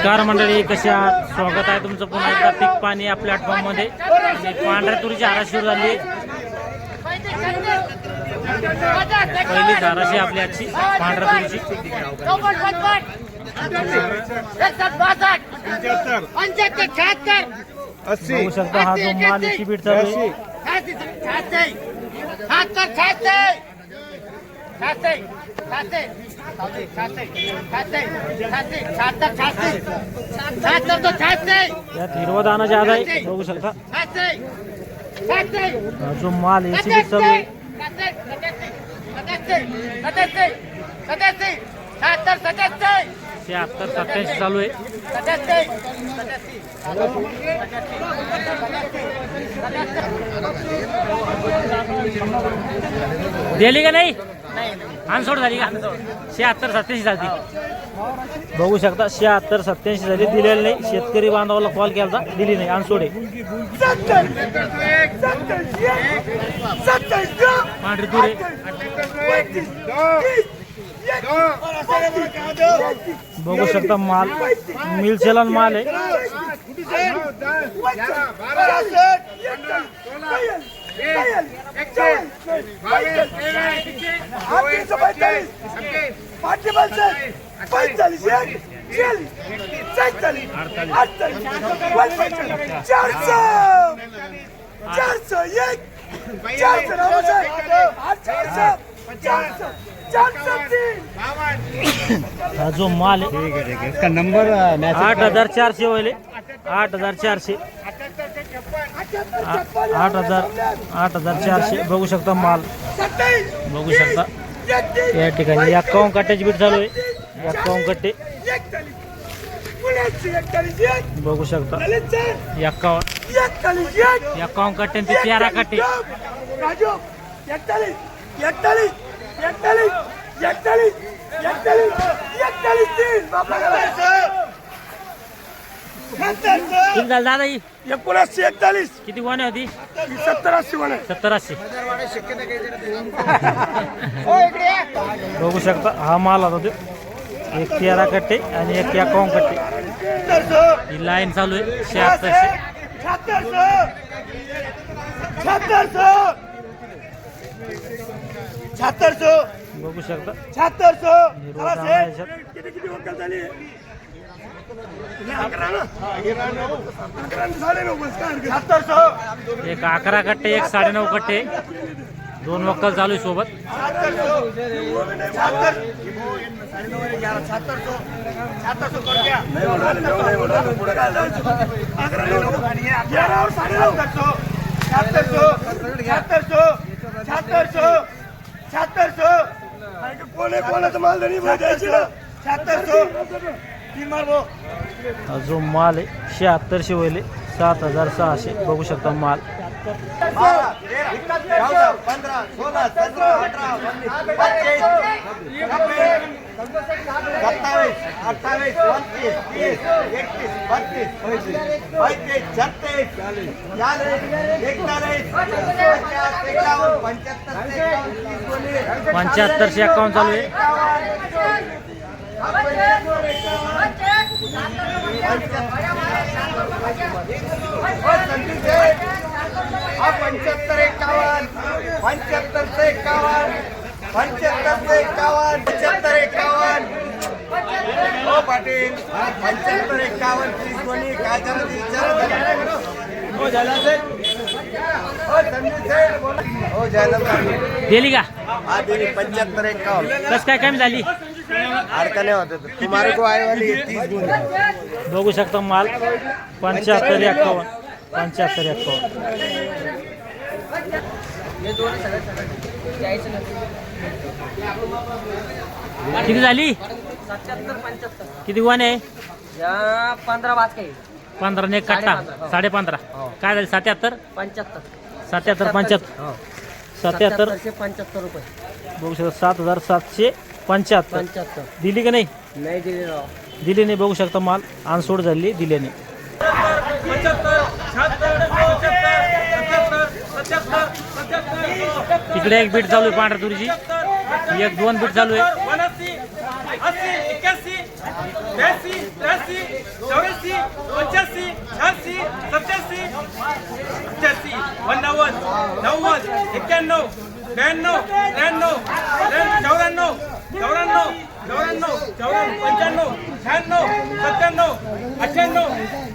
नमस्कार मंडळी, कसे आहात? स्वागत आहे तुमचं पुन्हा एकदा पीक पाणी या प्लॅटफॉर्म मध्ये. आणि पांढऱ्या तुरीची हारा सुरू झाली. पहिली धाराशी आपली आजची पांढऱ्या तुरीची. बघू शकता हा जो माल याची बीट चालू आहे. यात हिरवा दाना ज्यादा आहे, बघू शकता. हा जो माल याची बीट चालू आहे. 77 चालू आहे. दिली का नाही? अनसोड झाली का? 76-87 झाली. बघू शकता 76-87 झाली. दिलेली नाही. शेतकरी बांधवाला कॉल केला, दिली नाही. अनसोड आहे. पांढरी तुरे बघू शकता. माल मिल चलन माल आहे. हा जो माल आहे इसका नंबर 8400 वाले 8400 8400 बघू शकता. माल बघू शकता. या ठिकाणी 51 कट्ट्याची बीट चालू आहे. 51 कट्टे बघू शकता. 51 कट्ट्यांचे 13 कट्टे. किती झालं दादा? 1941 किती वाणे होती? 70-80 बघू शकता. हा माल होता तो. एक 13 कट्टे आणि एक 51 कट्टे. ही लाईन चालू आहे. 76 बघू शकता. 76 किती वक्कल झाली? एक 11 कट्टे, एक 9.5 कट्टे. 2 वक्कल चालू आहे सोबत. जो माल आहे 7600 वहिले 7600 बघू शकता. माल 75-51 चालू आहे. 75-51 हो पाटील. 75-51 30 कोणी काय झालं हो झालं हो झालं दिली का? हा दिली. 75-51 कस काय कमी झाली? अडकले होते तुम्हारे को आए वाली 30 गुण. बघू शकता. माल 75-51 75-51. किती झाली? 77-75 किती वाण आहे? 15 वाज काही 15 ने कट्टा 15.5 काय झाली? 77 75 75 रुपये. बघू शकता. 7775 दिली का नाही? नाही दिले राव. दिली नाही. बघू शकता. माल अनसोड झाली, दिले नाही. तिकडे एक बीट चालू आहे पांढऱ्या तुरीची. एक 2 बीट चालू आहे. 82, 83, 84, 85, 86, 87, 88, 89, 90, 91, 92, 93, 94, 94, 94, 95, 96, 97, 98,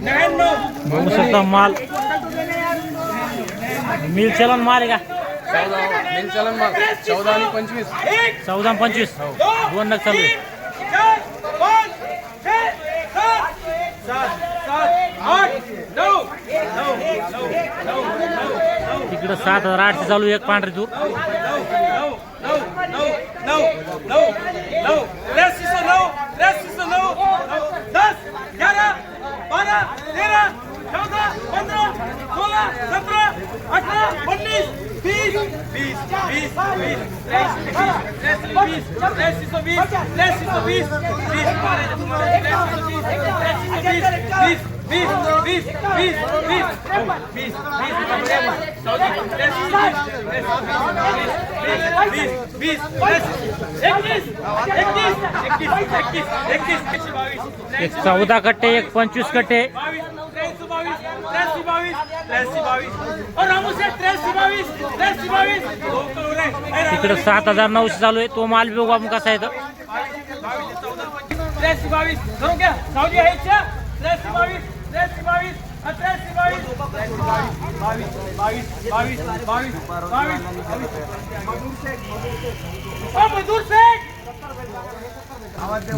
99. बघू शकता माल मिल चलन माल आहे का 14 आणि 25. 14 आणि 25 दोन नग चालू आहे. 4, 5, 6, 7, 8, 9, 9. तिकडं 7,800 चालू आहे, एक पांढरी तूर. एक 14 कट्टे, एक 25 कट्टे. तिकडं 7,900 चालू आहे. तो माल बघू आपण कसा आहे तर. 23, 22 करू क्या सावजी आहे इच्छा 23, 22, 23, 22.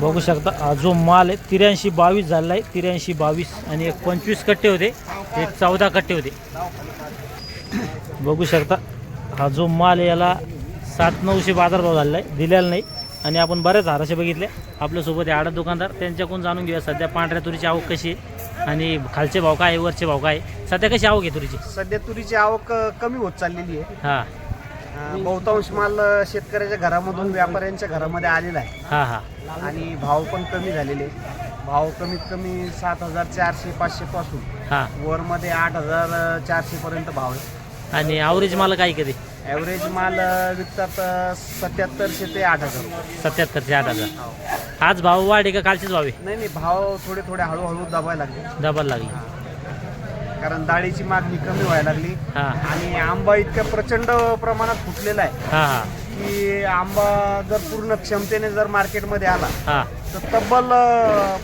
बघू शकता हा जो माल आहे 83-22 झालेला आहे. 83-22 आणि एक 25 कट्टे होते, एक 14 कट्टे होते. बघू शकता हा जो माल आहे याला 700-900 बाजारभाव झालेला आहे, दिलेला नाही. आणि आपण बरेच हाराशे बघितले. आपल्यासोबत आडत दुकानदार, त्यांच्याकडून जाणून घेऊया सध्या पांढऱ्या तुरीची आवक कशी आहे आणि खालचे भाव काय आहे, वरचे भाव काय आहे. सध्या कशी आवक आहे तुरीची? सध्या तुरीची आवक कमी होत चाललेली आहे. हां बहुतांश माल शेतकऱ्याच्या घरामधून व्यापाऱ्यांच्या घरामध्ये आलेला आहे हां हां आणि भाव पण कमी झालेले. भाव कमीत कमी 7,400-500 पासून हां वरमध्ये 8,400 पर्यंत भाव आहे. आणि ॲव्हरेज माल काय कधी? ॲव्हरेज माल विकतात 7,700 ते 8,000. 77 ते 8,000. आज भाव वाढे का कालचेच भाव आहे? नाही भाव थोडे थोडे हळूहळू दबायला लागले, दबायला लागली. कारण डाळीची मागणी कमी व्हायला लागली हां आणि आंबा इतक्या प्रचंड प्रमाणात फुटलेला आहे हां हां की आंबा जर पूर्ण क्षमतेने जर मार्केटमध्ये आला हां तर तब्बल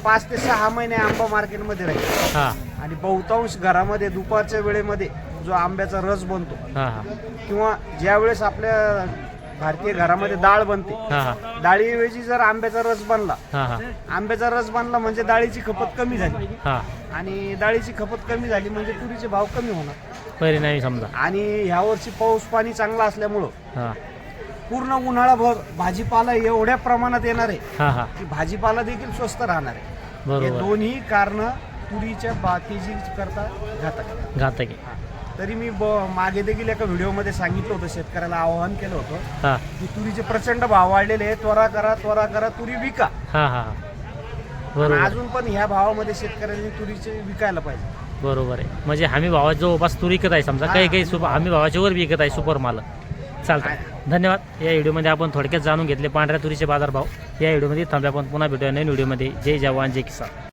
5 ते 6 महिने आंबा मार्केटमध्ये राहील. हां आणि बहुतांश घरामध्ये दुपारच्या वेळेमध्ये जो आंब्याचा रस बनतो हां हां किंवा ज्या वेळेस आपल्या भारतीय घरामध्ये डाळ बनते, हां हां डाळीऐवजी जर आंब्याचा रस बनला, हां हां आंब्याचा रस बनला म्हणजे डाळीची खपत कमी झाली हां आणि डाळीची खपत कमी झाली म्हणजे तुरीचे भाव कमी होणार. परिणामी समजा. आणि ह्या वर्षी पाऊस पाणी चांगला असल्यामुळं हां पूर्ण उन्हाळाभर भाजीपाला एवढ्या प्रमाणात येणार आहे हां हां की भाजीपाला देखील स्वस्त राहणार आहे. हे बरोबर. दोन्ही कारण तुरीच्या बाकीची करता घातक. घातक आहे. तरी मी मागे देखील एका व्हिडिओमध्ये सांगितलं होतं, शेतकऱ्याला आवाहन केलं होतं हां की तुरीचे प्रचंड भाव वाढलेले आहे, त्वरा करा तुरी विका. हां हां आणि बरोबर अजून पण ह्या भावामध्ये शेतकऱ्यांनी तुरीचे विकायला पाहिजे. बरोबर आहे. म्हणजे हमी भावात जवळपास तूर विकत आहे समजा, काही काही हमी भावाच्या वर विकत आहे सुपर माल. चालतं, धन्यवाद. या व्हिडिओमध्ये आपण थोडक्यात जाणून घेतले पांढऱ्या तुरीचे बाजारभाव. या व्हिडिओमध्ये थांबे, आपण पुन्हा भेटूया नवीन व्हिडिओमध्ये. जय जवान जय किसान.